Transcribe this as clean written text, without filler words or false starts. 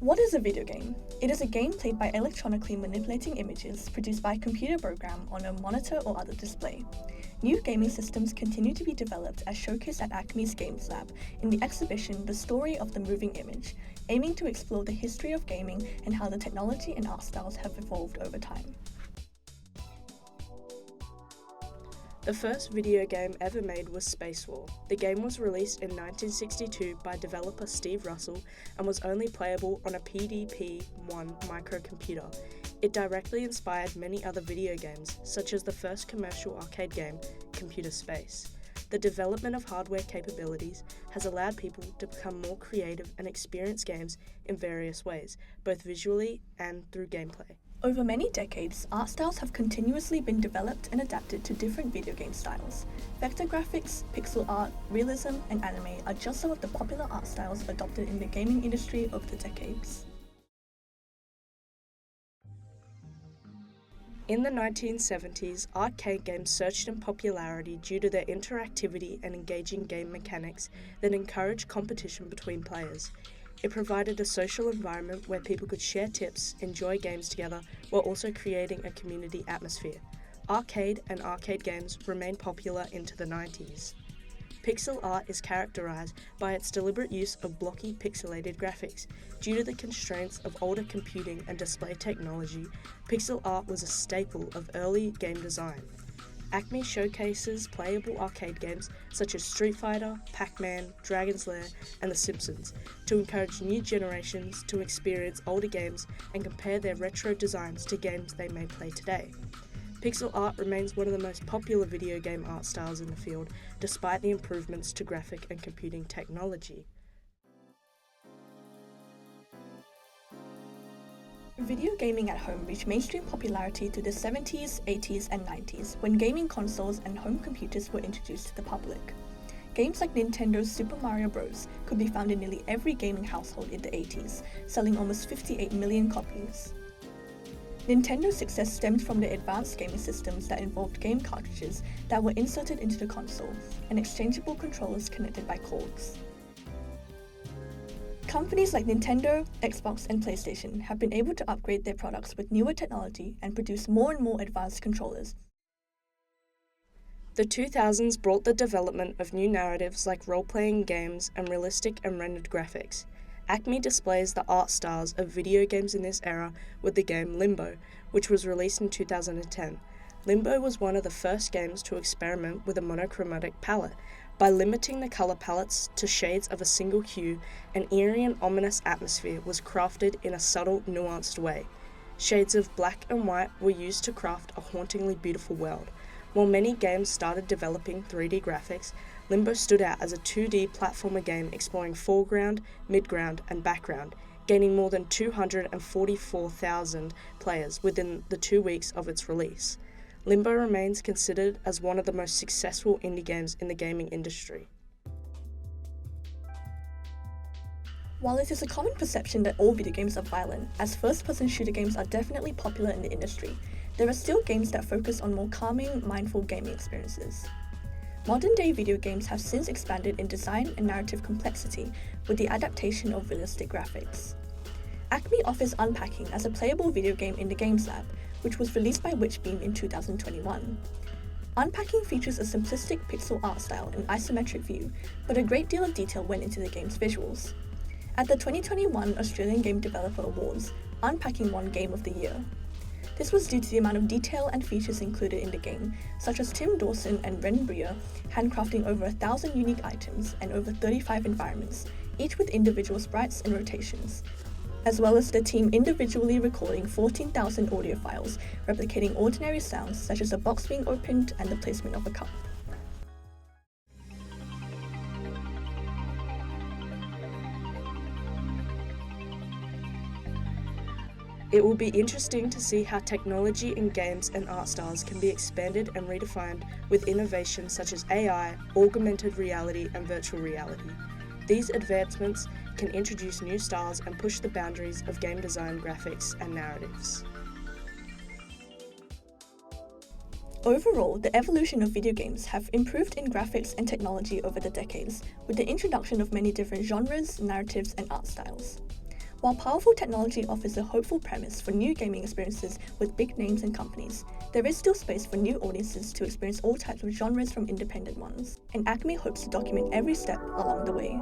What is a video game? It is a game played by electronically manipulating images produced by a computer program on a monitor or other display. New gaming systems continue to be developed as showcased at ACMI's Games Lab in the exhibition The Story of the Moving Image, aiming to explore the history of gaming and how the technology and art styles have evolved over time. The first video game ever made was Space War. The game was released in 1962 by developer Steve Russell and was only playable on a PDP-1 microcomputer. It directly inspired many other video games, such as the first commercial arcade game, Computer Space. The development of hardware capabilities has allowed people to become more creative and experience games in various ways, both visually and through gameplay. Over many decades, art styles have continuously been developed and adapted to different video game styles. Vector graphics, pixel art, realism, and anime are just some of the popular art styles adopted in the gaming industry over the decades. In the 1970s, arcade games surged in popularity due to their interactivity and engaging game mechanics that encouraged competition between players. It provided a social environment where people could share tips, enjoy games together, while also creating a community atmosphere. Arcade and arcade games remained popular into the 90s. Pixel art is characterized by its deliberate use of blocky pixelated graphics. Due to the constraints of older computing and display technology, pixel art was a staple of early game design. ACMI showcases playable arcade games such as Street Fighter, Pac-Man, Dragon's Lair, and The Simpsons to encourage new generations to experience older games and compare their retro designs to games they may play today. Pixel art remains one of the most popular video game art styles in the field, despite the improvements to graphic and computing technology. Video gaming at home reached mainstream popularity through the 70s, 80s, and 90s, when gaming consoles and home computers were introduced to the public. Games like Nintendo's Super Mario Bros. Could be found in nearly every gaming household in the 80s, selling almost 58 million copies. Nintendo's success stemmed from their advanced gaming systems that involved game cartridges that were inserted into the console and exchangeable controllers connected by cords. Companies like Nintendo, Xbox, and PlayStation have been able to upgrade their products with newer technology and produce more and more advanced controllers. The 2000s brought the development of new narratives like role-playing games and realistic and rendered graphics. ACMI displays the art styles of video games in this era with the game Limbo, which was released in 2010. Limbo was one of the first games to experiment with a monochromatic palette. By limiting the color palettes to shades of a single hue, an eerie and ominous atmosphere was crafted in a subtle, nuanced way. Shades of black and white were used to craft a hauntingly beautiful world. While many games started developing 3D graphics, Limbo stood out as a 2D platformer game exploring foreground, midground, and background, gaining more than 244,000 players within the 2 weeks of its release. Limbo remains considered as one of the most successful indie games in the gaming industry. While it is a common perception that all video games are violent, as first-person shooter games are definitely popular in the industry, there are still games that focus on more calming, mindful gaming experiences. Modern-day video games have since expanded in design and narrative complexity with the adaptation of realistic graphics. ACMI offers Unpacking as a playable video game in the Games Lab, which was released by Witchbeam in 2021. Unpacking features a simplistic pixel art style and isometric view, but a great deal of detail went into the game's visuals. At the 2021 Australian Game Developer Awards, Unpacking won Game of the Year. This was due to the amount of detail and features included in the game, such as Tim Dawson and Ren Bria handcrafting over 1,000 unique items and over 35 environments, each with individual sprites and rotations, as well as the team individually recording 14,000 audio files, replicating ordinary sounds such as a box being opened and the placement of a cup. It will be interesting to see how technology in games and art styles can be expanded and redefined with innovations such as AI, augmented reality, and virtual reality. These advancements can introduce new styles and push the boundaries of game design, graphics, and narratives. Overall, the evolution of video games have improved in graphics and technology over the decades, with the introduction of many different genres, narratives, and art styles. While powerful technology offers a hopeful premise for new gaming experiences with big names and companies, there is still space for new audiences to experience all types of genres from independent ones, and ACMI hopes to document every step along the way.